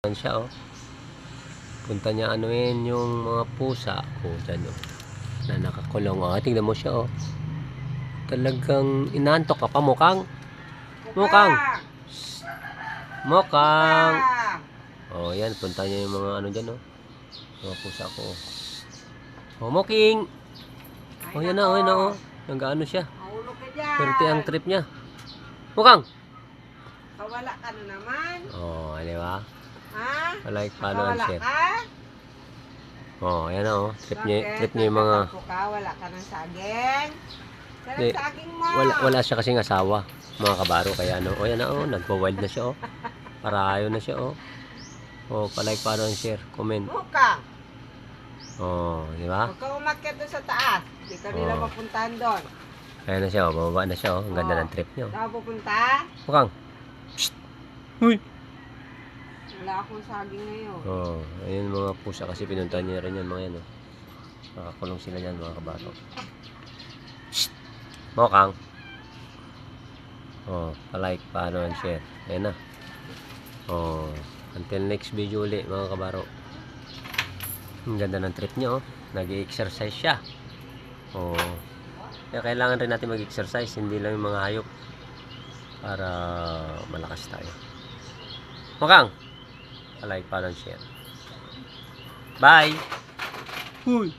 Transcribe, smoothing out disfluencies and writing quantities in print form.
Yan siya, oh. Punta niya anuin yung mga pusa. Oh, dyan, oh. Na nakakulong. Oh, tingnan mo siya, oh. Talagang inaantok ka pa, Mukang. Mukang. Mukang. Oh, yan. Punta niya yung mga ano dyan, oh. Mga pusa ko, oh. Oh, Muking. Oh, yan na, oh, yan na, oh. Nag-ano siya. Swerte ang trip niya. Mukang. Kawala ka na naman. Oh, di ba? Ha? Like, follow and share. Ka? Oh, ayan na, oh. Trip niya yung mga... Wala ka ng saging. Di, Saging mo. wala siya kasing asawa, mga kabaro. Kaya ano, oh, yan na, oh. Nagpa-wild na siya, oh. Parayo na siya, oh. Oh, pa-like, follow and share. Comment. Mukang. Oh, di ba? Huwag ka umakyat doon sa taas. Hindi ka nila mapuntahan doon. Ayan na siya, oh. Bababa na siya, oh. Ang ganda ng trip niya, oh. Saan pupunta? Mukang. Psst. Huy. Wala akong saging ngayon. Oh, ayun mga pusa kasi pinuntahan niya rin yan, mga yan, oh. Nakakulong sila yan, mga kabaro. Psst. Mukang. Oh, pa-like, follow and share. Ayan na. Oh, until next video ulit, mga kabaro. Ang ganda ng trip niya, oh. Nag-i-exercise siya. Oh. Kaya kailangan rin natin mag-exercise, hindi lang yung mga hayop. Para malakas tayo. Mukang. Like, follow, and share. Bye! Huy!